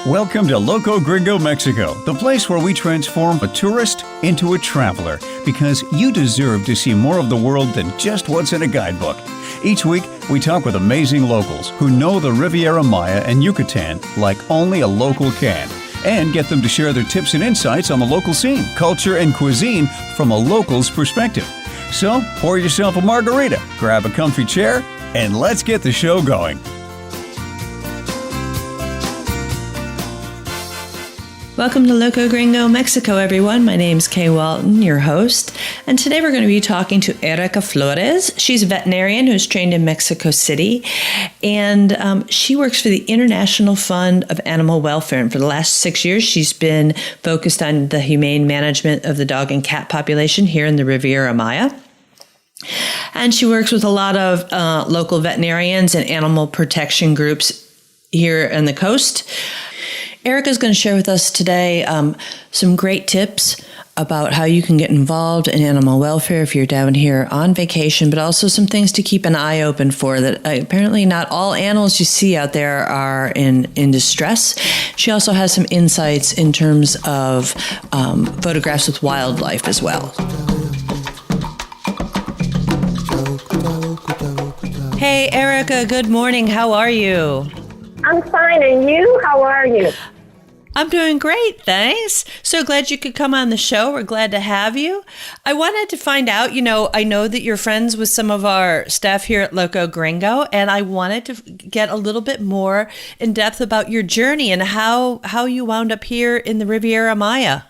Welcome to Loco Gringo, Mexico, the place where we transform a tourist into a traveler, because you deserve to see more of the world than just what's in a guidebook. Each week, we talk with amazing locals who know the Riviera Maya and Yucatan like only a local can, and get them to share their tips and insights on the local scene, culture, and cuisine from a local's perspective. So, pour yourself a margarita, grab a comfy chair, and let's get the show going. Welcome to Loco Gringo, Mexico, everyone. My name's Kay Walton, your host, and today we're going to be talking to Erika Flores. She's a veterinarian who's trained in Mexico City, and she works for the International Fund of Animal Welfare. And for the last 6 years, she's been focused on the humane management of the dog and cat population here in the Riviera Maya. And she works with a lot of local veterinarians and animal protection groups here on the coast. Erika's going to share with us today some great tips about how you can get involved in animal welfare if you're down here on vacation, but also some things to keep an eye open for, that apparently not all animals you see out there are in distress. She also has some insights in terms of photographs with wildlife as well. Hey, Erika, good morning. How are you? I'm fine, and you? How are you? I'm doing great, thanks. So glad you could come on the show. We're glad to have you. I wanted to find out, I know that you're friends with some of our staff here at Loco Gringo, and I wanted to get a little bit more in depth about your journey and how you wound up here in the Riviera Maya.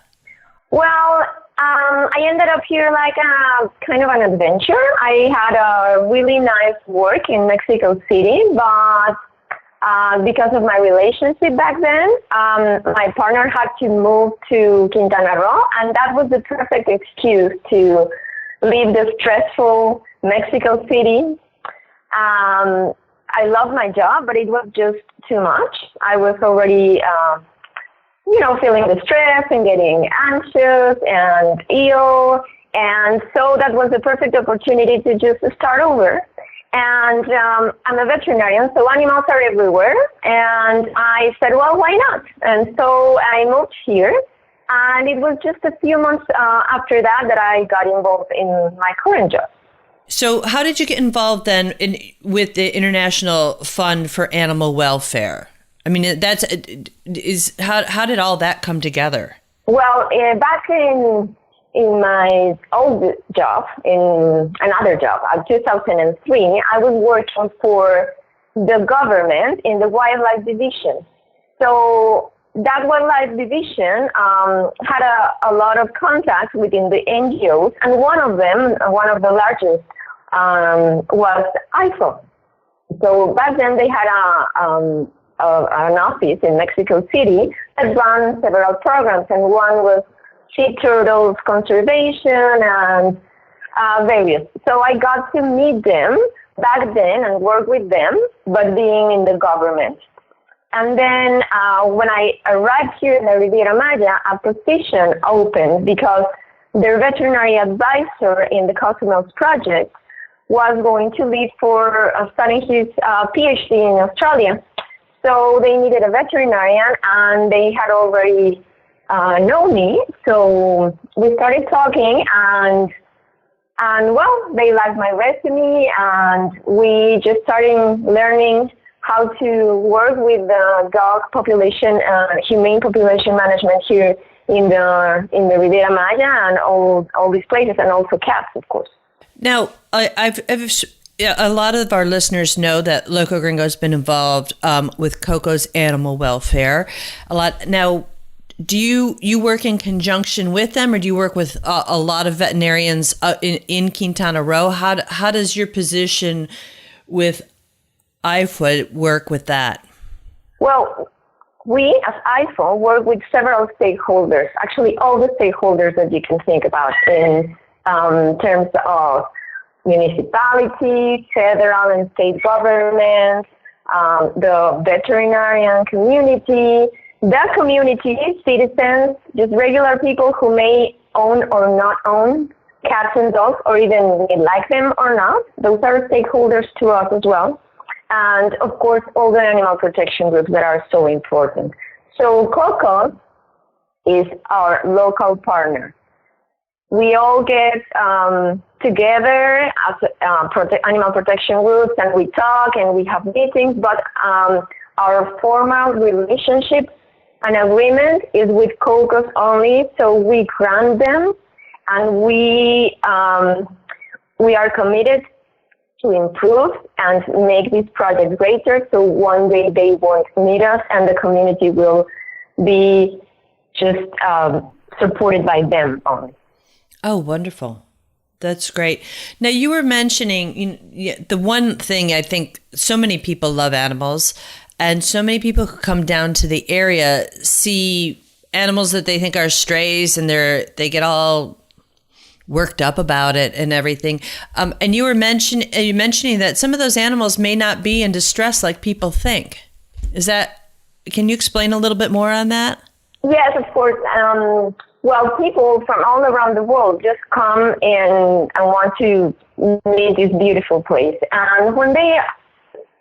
Well, I ended up here like kind of an adventure. I had a really nice work in Mexico City, but because of my relationship back then, my partner had to move to Quintana Roo, and that was the perfect excuse to leave the stressful Mexico City. I love my job, but it was just too much. I was already, feeling the stress and getting anxious and ill, and so that was the perfect opportunity to just start over. And I'm a veterinarian, so animals are everywhere. And I said, well, why not? And so I moved here. And it was just a few months after that I got involved in my current job. So how did you get involved then with the International Fund for Animal Welfare? I mean, how did all that come together? Well, back in my old job, in another job, 2003, I was working for the government in the wildlife division. So that wildlife division had a lot of contacts within the NGOs, and one of the largest, was IFAW. So back then they had an office in Mexico City that ran several programs, and one was sea turtles conservation and various. So I got to meet them back then and work with them, but being in the government. And then when I arrived here in the Riviera Maya, a position opened because their veterinary advisor in the Cozumel project was going to leave for studying his PhD in Australia. So they needed a veterinarian, and they had already know me, so we started talking, and well, they liked my resume, and we just started learning how to work with the dog population, humane population management here in the Riviera Maya and all these places, and also cats, of course. Now, a lot of our listeners know that Loco Gringo has been involved with Coco's animal welfare a lot. Now, do you work in conjunction with them, or do you work with a lot of veterinarians in Quintana Roo? How does your position with IFAW work with that? Well, we as IFAW work with several stakeholders, actually all the stakeholders that you can think about in terms of municipalities, federal and state governments, the veterinarian community, the community, citizens, just regular people who may own or not own cats and dogs, or even like them or not. Those are stakeholders to us as well. And of course, all the animal protection groups that are so important. So Coco is our local partner. We all get together as animal protection groups, and we talk and we have meetings, but our formal relationship and agreement is with Cocos only, so we grant them, and we are committed to improve and make this project greater, so one day they won't need us and the community will be just supported by them only. Oh, wonderful. That's great. Now, you were mentioning the one thing, I think so many people love animals, and so many people who come down to the area see animals that they think are strays, and they get all worked up about it and everything. And you were mentioning that some of those animals may not be in distress like people think. Can you explain a little bit more on that? Yes, of course. Well, people from all around the world just come in and want to meet this beautiful place. And when they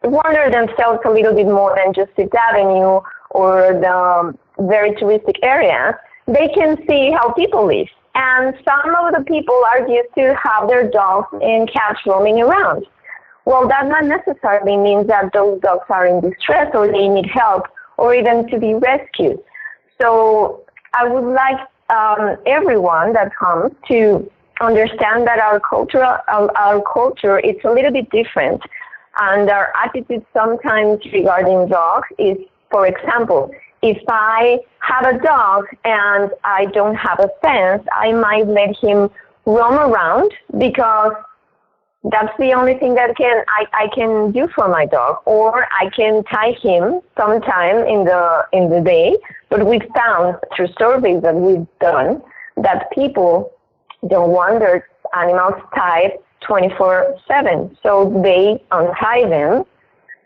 wander themselves a little bit more than just Fifth Avenue or the very touristic area, they can see how people live. And some of the people are used to have their dogs and cats roaming around. Well, that not necessarily means that those dogs are in distress or they need help or even to be rescued. So I would like everyone that comes to understand that our culture is a little bit different, and our attitude sometimes regarding dogs is, for example, if I have a dog and I don't have a fence, I might let him roam around because that's the only thing that I can do for my dog, or I can tie him sometime in the day. But we've found through surveys that we've done that people don't want their animals tied 24/7, so they untie them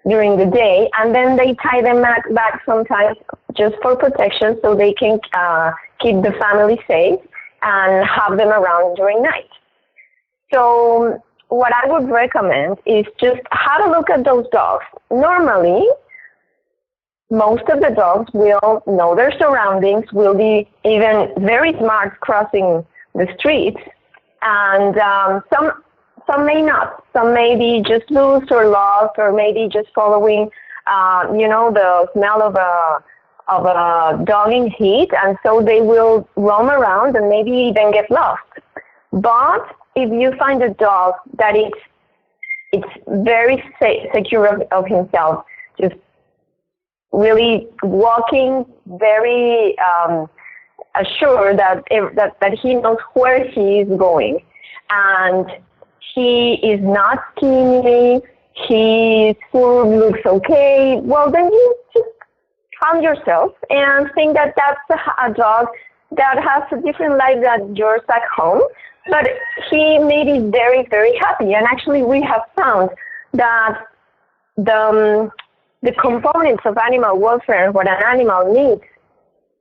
during the day, and then they tie them back sometimes just for protection, so they can keep the family safe and have them around during night. So what I would recommend is just have a look at those dogs. Normally, most of the dogs will know their surroundings, will be even very smart crossing the streets, and some may not. Some may be just loose or lost, or maybe just following, the smell of a dog in heat, and so they will roam around and maybe even get lost. But if you find a dog that it's very secure of himself, just really walking very assured that he knows where he is going, and he is not skinny, his food looks okay, well, then you just calm yourself and think that that's a dog that has a different life than yours at home, but he may be very, very happy. And actually, we have found that the components of animal welfare, what an animal needs,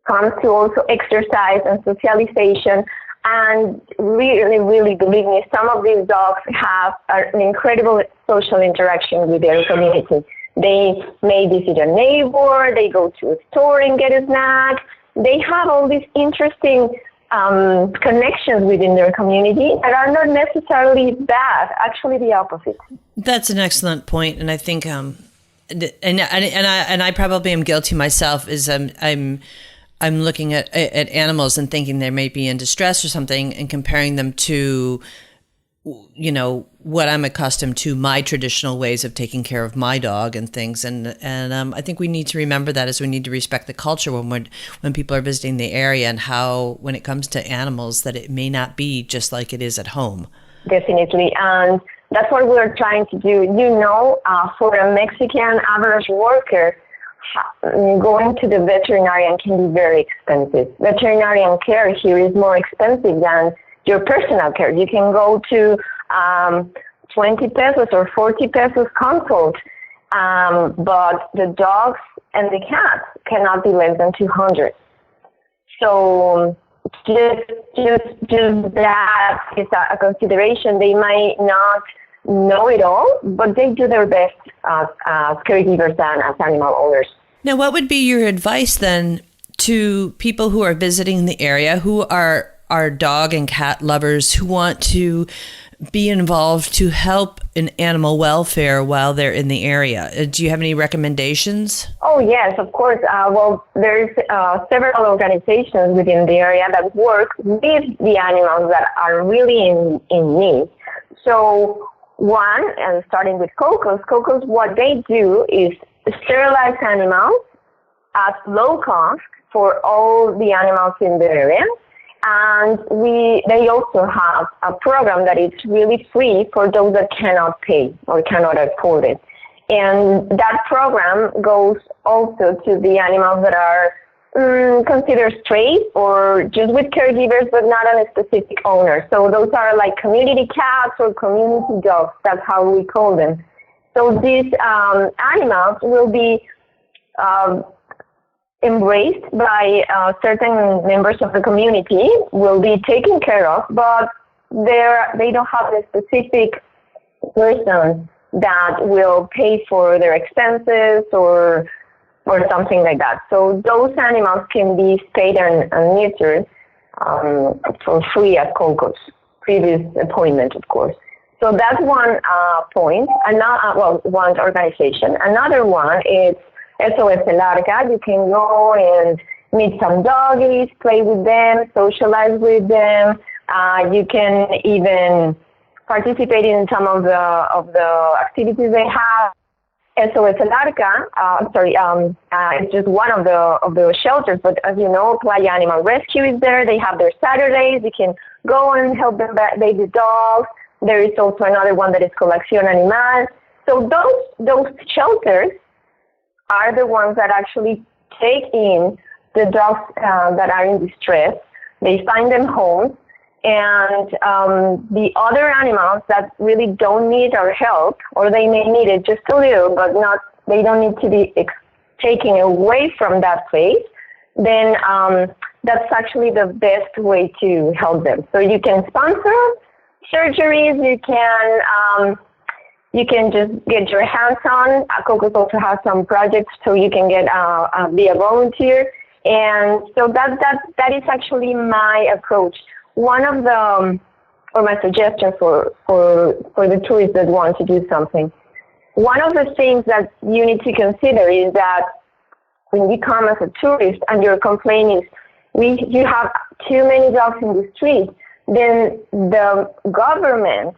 comes to also exercise and socialization. And really, really, believe me, some of these dogs have an incredible social interaction with their community. They may visit a neighbor, they go to a store and get a snack. They have all these interesting connections within their community that are not necessarily bad, actually the opposite. That's an excellent point, and I think, and I probably am guilty myself. Is I'm looking at animals and thinking they may be in distress or something, and comparing them to, what I'm accustomed to, my traditional ways of taking care of my dog and things. And I think we need to remember that, as we need to respect the culture when people are visiting the area, and how, when it comes to animals, that it may not be just like it is at home. Definitely. And that's what we're trying to do. For a Mexican average worker, going to the veterinarian can be very expensive. Veterinarian care here is more expensive than your personal care. You can go to 20 pesos or 40 pesos consult, but the dogs and the cats cannot be less than 200. So just that is a consideration. They might not know it all, but they do their best as caregivers and as animal owners. Now, what would be your advice then to people who are visiting the area, who are dog and cat lovers, who want to be involved to help in animal welfare while they're in the area? Do you have any recommendations? Oh, yes, of course. Well, there's several organizations within the area that work with the animals that are really in need. So one, and starting with Coco's, what they do is sterilize animals at low cost for all the animals in the area. And they also have a program that is really free for those that cannot pay or cannot afford it. And that program goes also to the animals that are considered stray or just with caregivers but not on a specific owner. So those are like community cats or community dogs. That's how we call them. So these animals will be embraced by certain members of the community, will be taken care of, but they don't have a specific person that will pay for their expenses or something like that. So those animals can be spayed and neutered for free at Coco's, previous appointment, of course. So that's one point. One organization. Another one is SOS Erika. You can go and meet some doggies, play with them, socialize with them. You can even participate in some of the activities they have. SOS Erika, it's just one of the shelters, but as you know, Playa Animal Rescue is there. They have their Saturdays. You can go and help them bathe the dogs. There is also another one that is Colección Animal. So those shelters are the ones that actually take in the dogs that are in distress. They find them homes, and the other animals that really don't need our help, or they may need it just a little, but they don't need to be taken away from that place, then that's actually the best way to help them. So you can sponsor surgeries, you can just get your hands on. Coco's also has some projects, so you can be a volunteer. And so that is actually my approach. One of my suggestions for the tourists that want to do something. One of the things that you need to consider is that when you come as a tourist and your complaint is you have too many dogs in the street, then the government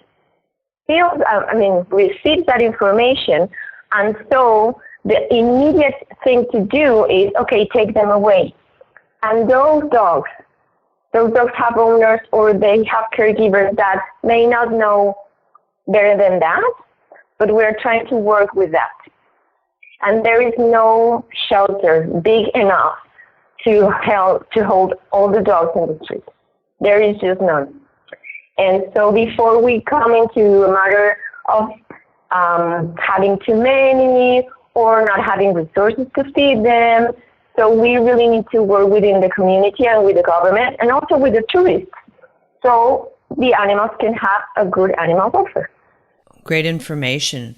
receives that information, and so the immediate thing to do is, okay, take them away. And those dogs have owners, or they have caregivers that may not know better than that, but we're trying to work with that. And there is no shelter big enough to hold all the dogs in the street. There is just none. And so before we come into a matter of having too many or not having resources to feed them, so we really need to work within the community and with the government and also with the tourists, so the animals can have a good animal welfare. Great information.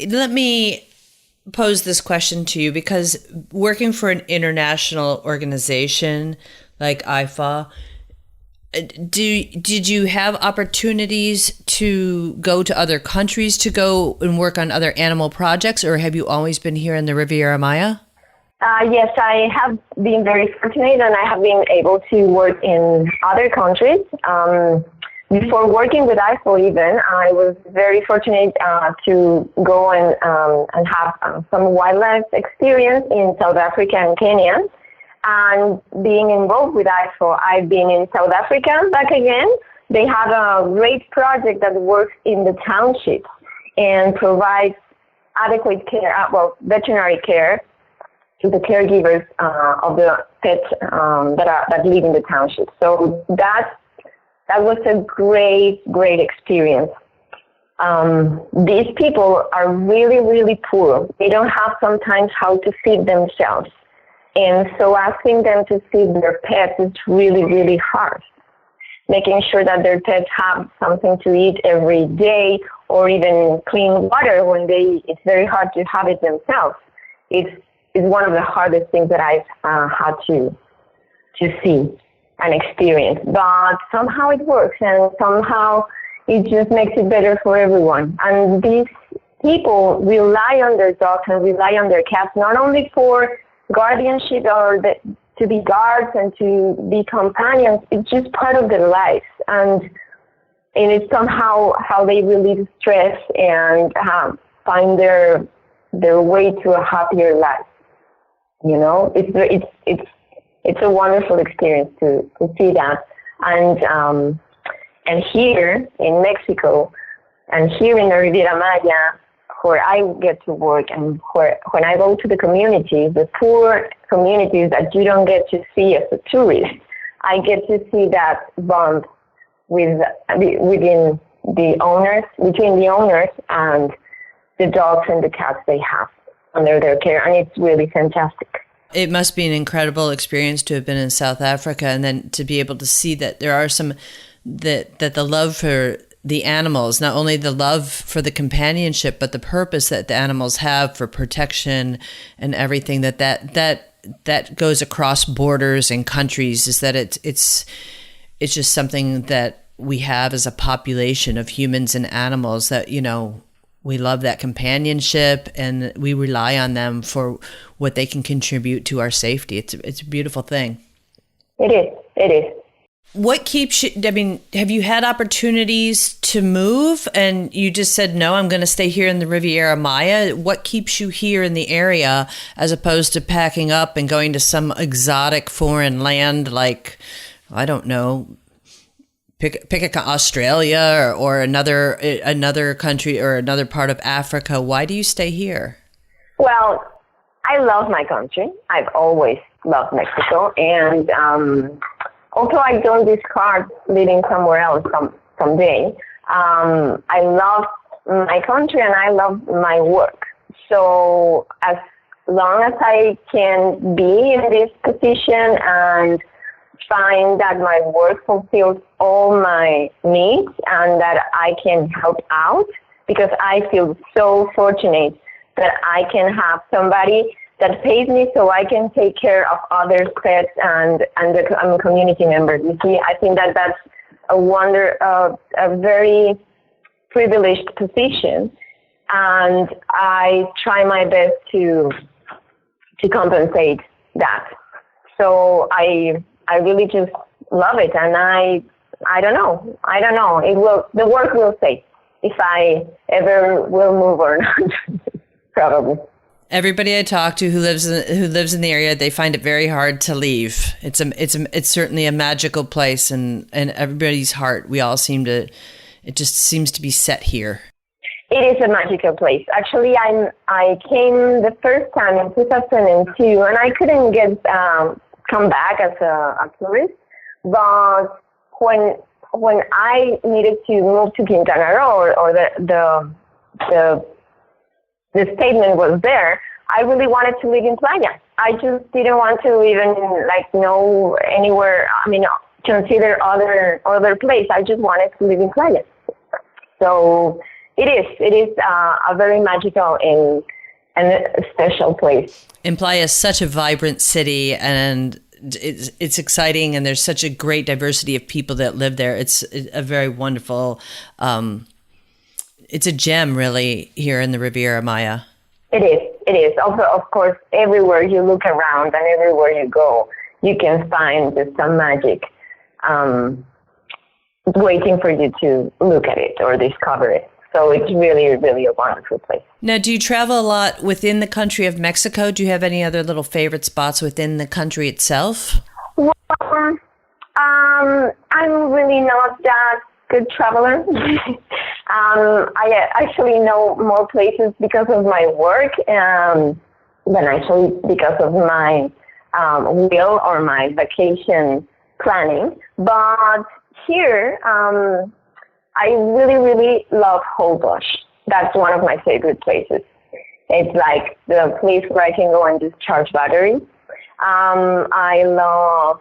Let me pose this question to you, because working for an international organization like IFAW, did you have opportunities to go to other countries to go and work on other animal projects, or have you always been here in the Riviera Maya? Yes, I have been very fortunate, and I have been able to work in other countries. Before working with IFAW even, I was very fortunate to go and have some wildlife experience in South Africa and Kenya. And being involved with IFAW, I've been in South Africa back again. They have a great project that works in the township and provides adequate care, veterinary care to the caregivers of the pets that live in the township. So that was a great experience. These people are really, really poor. They don't have sometimes how to feed themselves. And so asking them to feed their pets is really, really hard. Making sure that their pets have something to eat every day, or even clean water when it's very hard to have it themselves. It's one of the hardest things that I've had to see and experience. But somehow it works, and somehow it just makes it better for everyone. And these people rely on their dogs and rely on their cats, not only for guardianship or to be guards and to be companions. It's just part of their lives. And it's somehow how they relieve stress and find their way to a happier life. You know, it's a wonderful experience to see that. And here in Mexico, and here in the Riviera Maya, where I get to work, and when I go to the communities, the poor communities that you don't get to see as a tourist, I get to see that bond between the owners and the dogs and the cats they have under their care, and it's really fantastic. It must be an incredible experience to have been in South Africa, and then to be able to see that there are some that the love for the animals, not only the love for the companionship, but the purpose that the animals have for protection and everything that goes across borders and countries, is that it's just something that we have as a population of humans and animals, that, you know, we love that companionship and we rely on them for what they can contribute to our safety. It's a beautiful thing. It is. What keeps you, I mean, have you had opportunities to move and you just said, no, I'm going to stay here in the Riviera Maya? What keeps you here in the area as opposed to packing up and going to some exotic foreign land like, I don't know, pick Australia or another country or another part of Africa? Why do you stay here? Well, I love my country. I've always loved Mexico, and although I don't discard living somewhere else someday, I love my country and I love my work. So as long as I can be in this position and find that my work fulfills all my needs and that I can help out, because I feel so fortunate that I can have somebody that pays me so I can take care of other pets and the community members. You see, I think that that's a very privileged position, and I try my best to compensate that. So I really just love it, and I don't know. The work will say if I ever will move or not. Probably. Everybody I talk to who lives in the area, they find it very hard to leave. It's certainly a magical place, and everybody's heart. It just seems to be set here. It is a magical place. Actually, I came the first time in 2002, and I couldn't come back as a tourist. But when I needed to move to Quintana Roo, or the statement was there, I really wanted to live in Playa. I just didn't want to even know anywhere. I mean, consider other place. I just wanted to live in Playa. So it is a very magical and a special place. And Playa is such a vibrant city, and it's exciting, and there's such a great diversity of people that live there. It's a very wonderful. It's a gem, really, here in the Riviera Maya. It is. Also, of course, everywhere you look around and everywhere you go, you can find just some magic waiting for you to look at it or discover it. So it's really, really a wonderful place. Now, do you travel a lot within the country of Mexico? Do you have any other little favorite spots within the country itself? Well, I'm really not that good traveler. I actually know more places because of my work than actually because of my will or my vacation planning. But here, I really, really love Holbox. That's one of my favorite places. It's like the place where I can go and just charge batteries. I love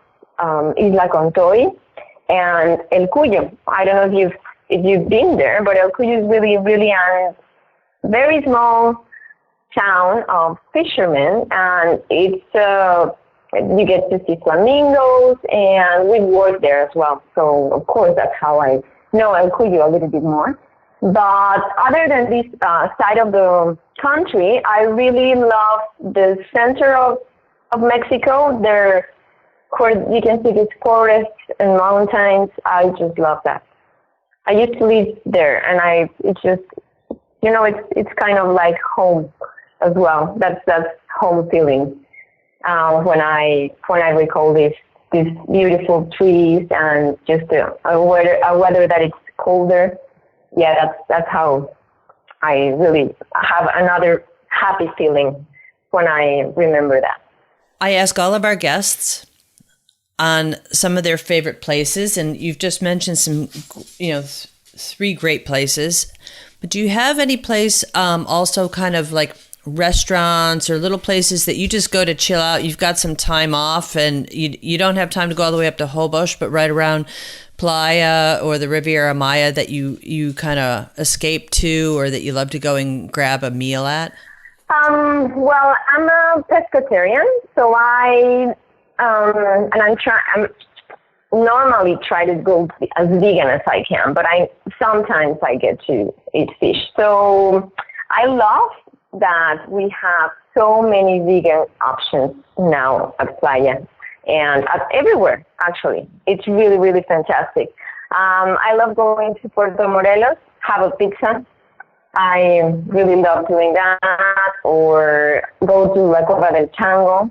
Isla Contoy and El Cuyo. I don't know if you've been there, but El Cuyo is really, really a very small town of fishermen, and it's you get to see flamingos, and we work there as well. So of course that's how I know I'll call you a little bit more. But other than this side of the country, I really love the center of Mexico. There, you can see these forests and mountains. I just love that. I used to live there, and it's just, it's kind of like home as well. That's home feeling. When I recall these beautiful trees and just a weather that it's colder. Yeah, that's how I really have another happy feeling when I remember that. I ask all of our guests on some of their favorite places, and you've just mentioned some, 3 great places. But do you have any place also kind of like restaurants or little places that you just go to chill out? You've got some time off and you don't have time to go all the way up to Hobosch, but right around Playa or the Riviera Maya that you kind of escape to, or that you love to go and grab a meal at? Well, I'm a pescatarian, so I'm normally try to go as vegan as I can, but sometimes I get to eat fish. So I love that we have so many vegan options now at Playa and everywhere, actually. It's really, really fantastic. I love going to Puerto Morelos, have a pizza. I really love doing that, or go to La Cova del Chango.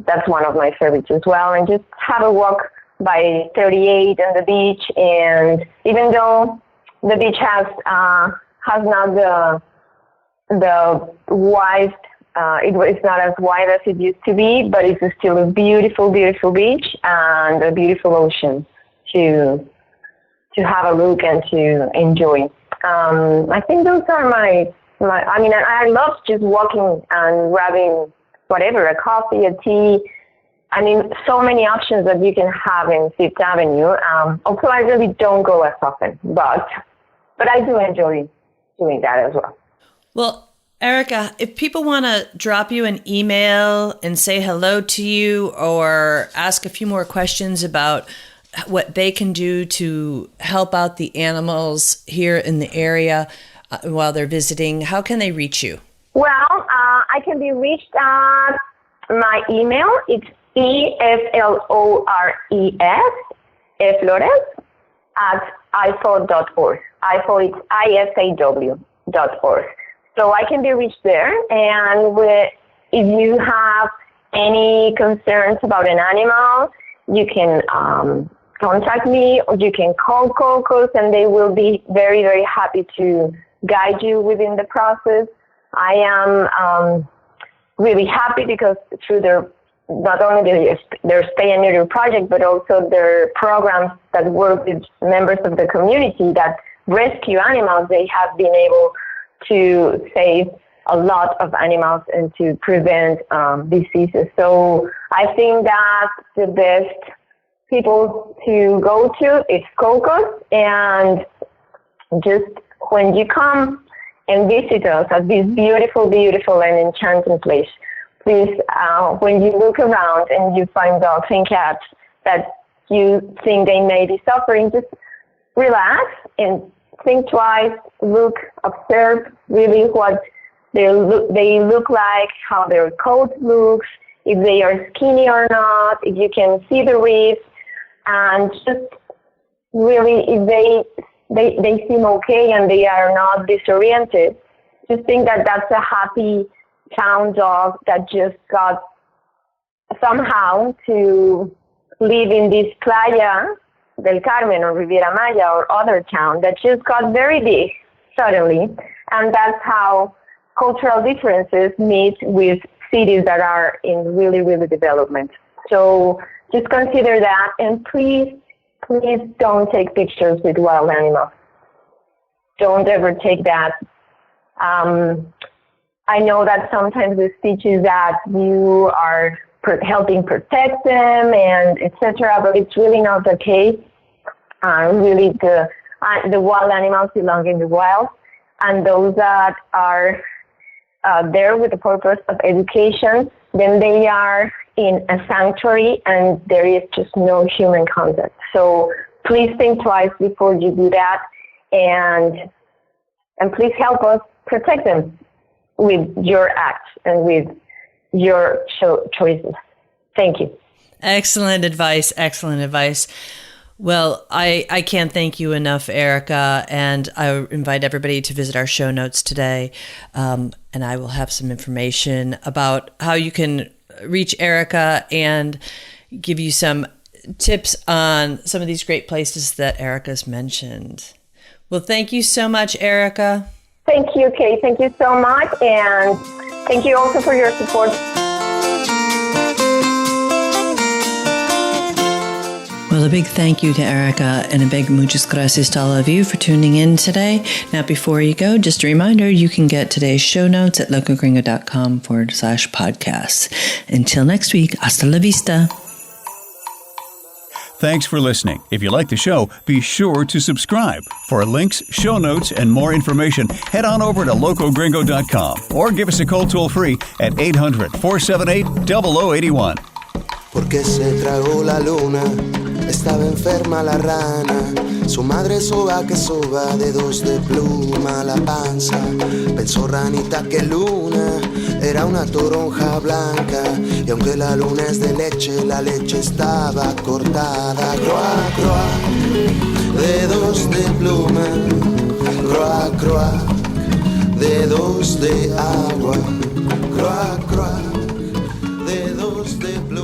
That's one of my favorites as well, and just have a walk by 38 on the beach. And even though the beach has not the wide, it's not as wide as it used to be, but it's still a beautiful, beautiful beach and a beautiful ocean to have a look and to enjoy. I think those are my. I love just walking and grabbing whatever, a coffee, a tea. So many options that you can have in Fifth Avenue. Also, I really don't go as often, but I do enjoy doing that as well. Well, Erika, if people want to drop you an email and say hello to you, or ask a few more questions about what they can do to help out the animals here in the area while they're visiting, how can they reach you? Well, I can be reached at my email. It's EFLORES, Flores, at IFAW.org. IFAW, it's IFAW.org. So I can be reached there. And if you have any concerns about an animal, you can contact me, or you can call Coco, and they will be very, very happy to guide you within the process. I am really happy because through not only their spay and neuter project, but also their programs that work with members of the community that rescue animals, they have been able to save a lot of animals and to prevent diseases. So I think that the best people to go to is Coco, and just when you come and visit us at this beautiful, beautiful and enchanting place, please, when you look around and you find dogs and cats that you think they may be suffering, just relax and think twice, look, observe really what they look like, how their coat looks, if they are skinny or not, if you can see the ribs, and just really if they seem okay and they are not disoriented, just think that that's a happy town dog that just got somehow to live in this Playa del Carmen or Riviera Maya or other town that just got very big suddenly. And that's how cultural differences meet with cities that are in really, really development. So just consider that, and please don't take pictures with wild animals. Don't ever take that. I know that sometimes the speech is that you are helping protect them and etc., but it's really not the case. Really, the wild animals belong in the wild, and those that are there with the purpose of education, then they are in a sanctuary and there is just no human contact. So please think twice before you do that, and please help us protect them with your acts and with your choices. Thank you. Excellent advice. Excellent advice. Well, I can't thank you enough, Erika, and I invite everybody to visit our show notes today, and I will have some information about how you can reach Erika and give you some tips on some of these great places that Erika's mentioned. Well, thank you so much, Erika. Thank you, Kay. Thank you so much, and thank you also for your support. Well, a big thank you to Erika and a big muchas gracias to all of you for tuning in today. Now, before you go, just a reminder, you can get today's show notes at locogringo.com/podcasts. Until next week, hasta la vista. Thanks for listening. If you like the show, be sure to subscribe. For links, show notes, and more information, head on over to locogringo.com or give us a call toll-free at 800-478-0081. Porque se tragó la luna, estaba enferma la rana. Su madre soba que soba, dedos de pluma la panza. Pensó ranita que luna era una toronja blanca. Y aunque la luna es de leche, la leche estaba cortada. Croa, croa, dedos de pluma. Croa, croa, dedos de agua. Croa, croa, dedos de pluma.